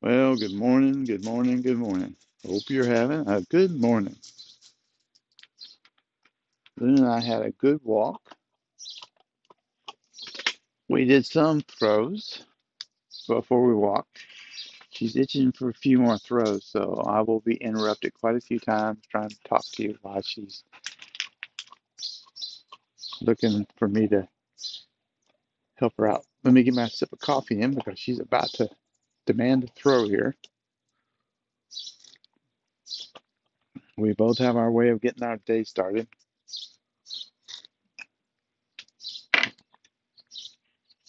Well, good morning, good morning, good morning. Hope you're having a good morning. Lynn and I had a good walk. We did some throws before we walked. She's itching for a few more throws, so I will be interrupted quite a few times trying to talk to you while she's looking for me to help her out. Let me get my sip of coffee in because she's about to demand a throw here. We both have our way of getting our day started.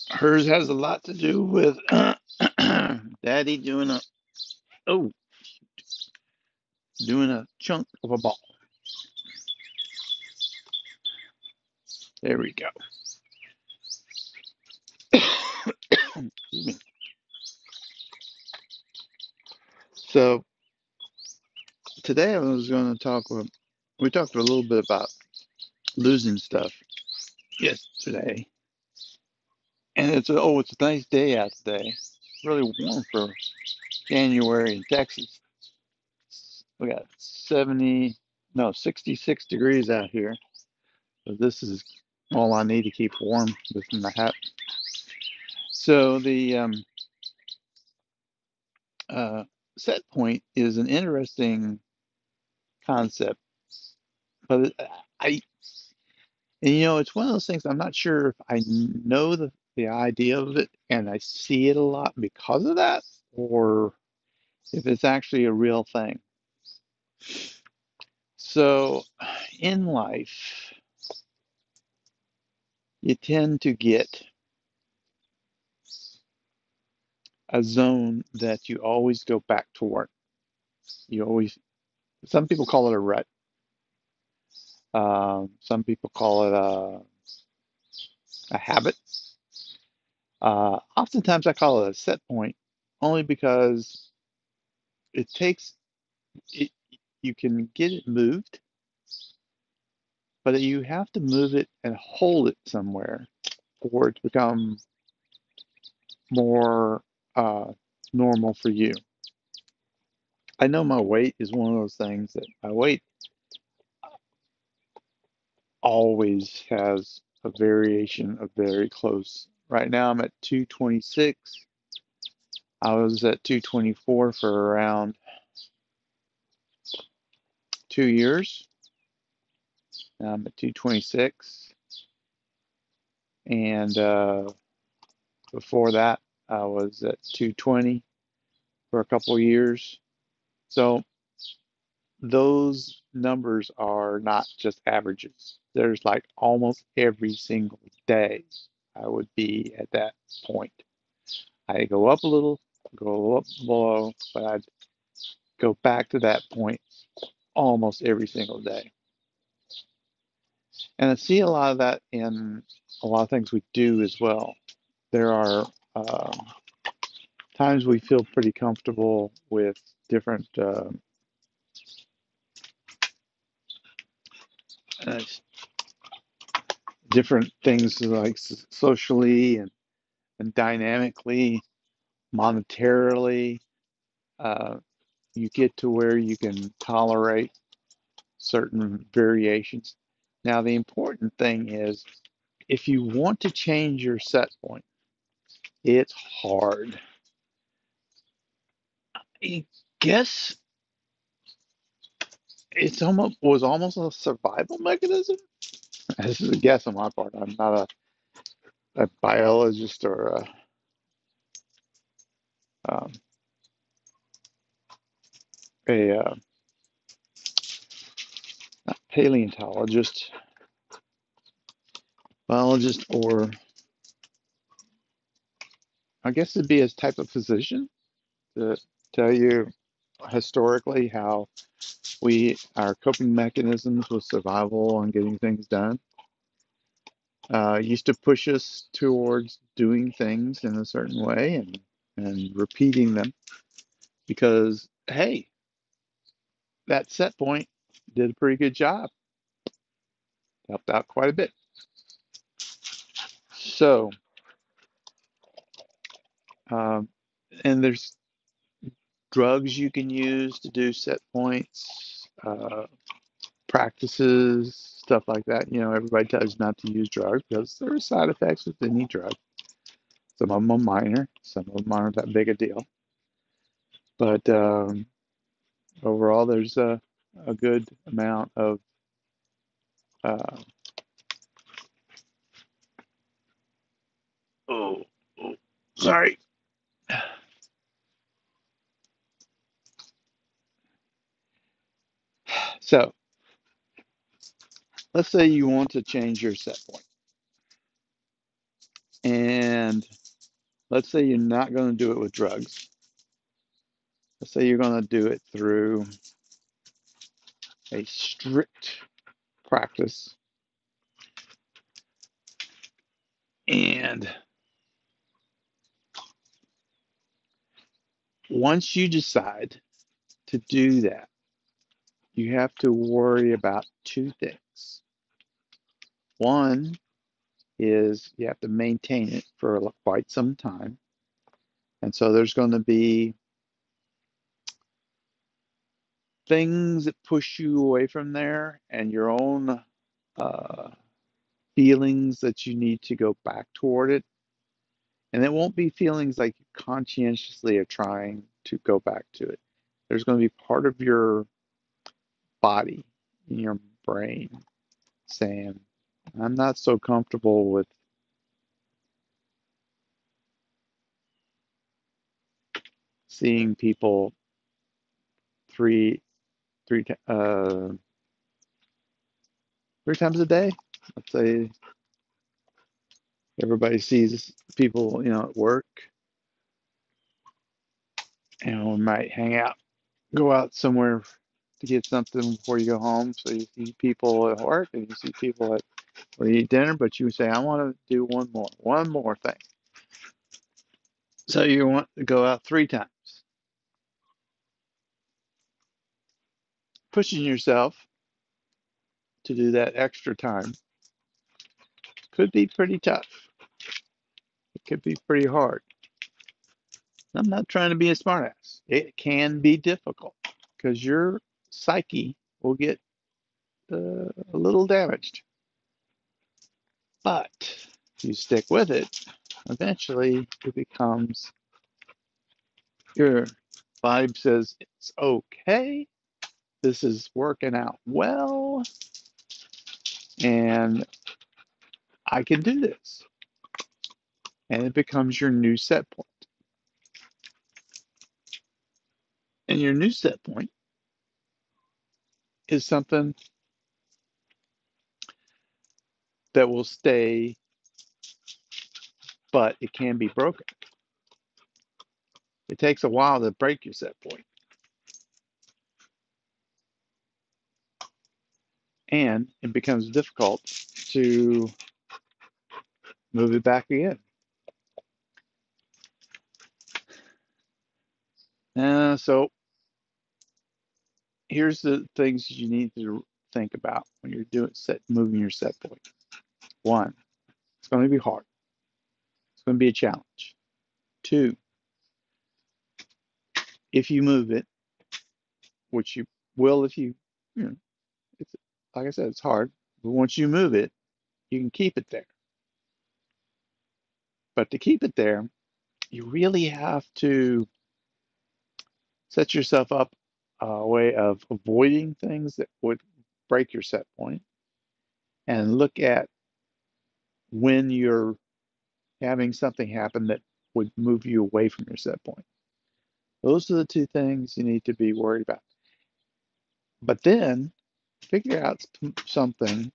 Hers has a lot to do with Daddy oh doing a chunk of a ball. There we go. Excuse me. So today I was going to we talked a little bit about losing stuff yesterday. And it's a nice day out today. Really warm for January in Texas. We got 66 degrees out here. So this is all I need to keep warm with my hat. So the uh, set point is an interesting concept, but I it's one of those things I'm not sure if I know the idea of it and I see it a lot because of that, or if it's actually a real thing. So in life, you tend to get a zone that you always go back toward. Some people call it a rut. Some people call it a habit. Oftentimes I call it a set point only because it takes it, you can get it moved, but you have to move it and hold it somewhere for it to become more normal for you. I know my weight is one of those things that my weight always has a variation of very close. Right now I'm at 226. I was at 224 for around 2 years. Now I'm at 226. And before that, I was at 220 for a couple of years. So those numbers are not just averages. There's like almost every single day I would be at that point. I go up a little, go up below, but I'd go back to that point almost every single day. And I see a lot of that in a lot of things we do as well. There are times we feel pretty comfortable with different uh, different things like socially and dynamically, monetarily. Uh, you get to where you can tolerate certain variations. Now, the important thing is if you want to change your set point, it's hard. I guess it's almost a survival mechanism. This is a guess on my part. I'm not a biologist or um, a not paleontologist, biologist, or I guess it'd be a type of physician to tell you historically how our coping mechanisms with survival and getting things done used to push us towards doing things in a certain way and repeating them because hey, that set point did a pretty good job, helped out quite a bit. So um, and there's drugs you can use to do set points, practices, stuff like that. You know, everybody tells you not to use drugs because there are side effects with any drug. Some of them are minor, some of them aren't that big a deal. But overall, there's a good amount of, uh, oh, oh, sorry. So let's say you want to change your set point, and let's say you're not going to do it with drugs. Let's say you're going to do it through a strict practice. And once you decide to do that, you have to worry about two things. One is you have to maintain it for quite some time. And so there's going to be things that push you away from there and your own uh, feelings that you need to go back toward it. And it won't be feelings like you conscientiously are trying to go back to it. There's going to be part of your body, in your brain, saying, I'm not so comfortable with seeing people three, three, uh, 3 times a day. Let's say everybody sees people, you know, at work, and we might hang out, go out somewhere to get something before you go home. So you see people at work and you see people at where you eat dinner, but you say, I want to do one more thing. So you want to go out 3 times, pushing yourself to do that extra time could be pretty tough. It could be pretty hard. I'm not trying to be a smartass. It can be difficult because your psyche will get a little damaged. But if you stick with it, eventually it becomes your vibe says it's okay. This is working out well, and I can do this. And it becomes your new set point. And your new set point is something that will stay, but it can be broken. It takes a while to break your set point, and it becomes difficult to move it back again. So here's the things you need to think about when you're moving your set point. One, it's going to be hard. It's going to be a challenge. Two, if you move it, which you will if you know, it's like I said, it's hard. But once you move it, you can keep it there. But to keep it there, you really have to set yourself up a way of avoiding things that would break your set point and look at when you're having something happen that would move you away from your set point. Those are the two things you need to be worried about. But then figure out something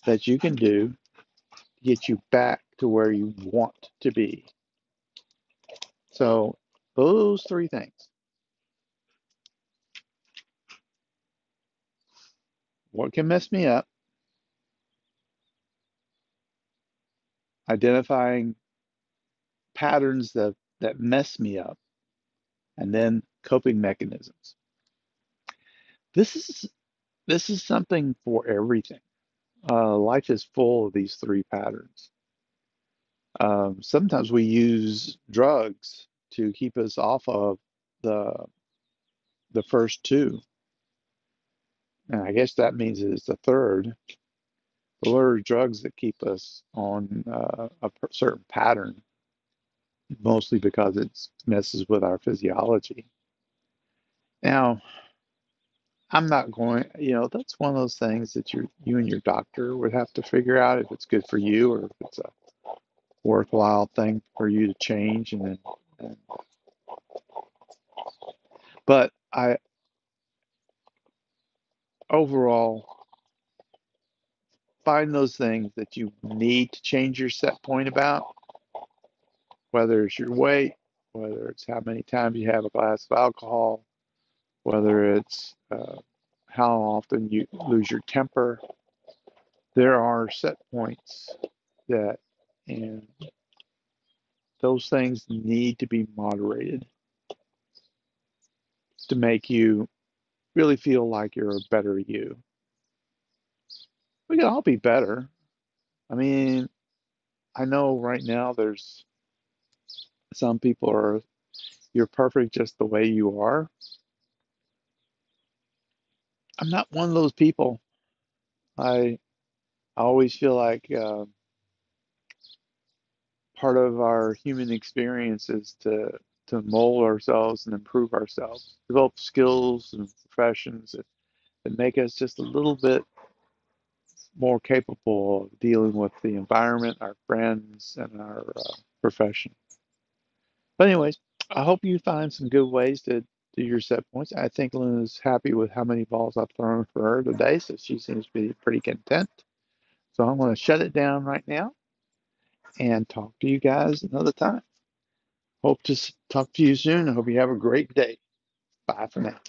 that you can do to get you back to where you want to be. So, those 3 things. What can mess me up? Identifying patterns that mess me up, and then coping mechanisms. This is this is something for everything. Life is full of these 3 patterns. Sometimes we use drugs to keep us off of the the first two, and I guess that means it's the third. But what are drugs that keep us on a certain pattern, mostly because it messes with our physiology. Now, I'm not going, that's one of those things that you and your doctor would have to figure out if it's good for you or if it's a worthwhile thing for you to change. And but I overall find those things that you need to change your set point about, whether it's your weight, whether it's how many times you have a glass of alcohol, whether it's how often you lose your temper. There are set points that, and those things need to be moderated to make you really feel like you're a better you. We can all be better. I mean, I know right now there's some people are, you're perfect just the way you are. I'm not one of those people. I I always feel like part of our human experience is to mold ourselves and improve ourselves, develop skills and professions that make us just a little bit more capable of dealing with the environment, our friends, and our profession. But anyways, I hope you find some good ways to do your set points. I think Luna's happy with how many balls I've thrown for her today, so she seems to be pretty content. So I'm going to shut it down right now and talk to you guys another time. Hope to talk to you soon. I hope you have a great day. Bye for now.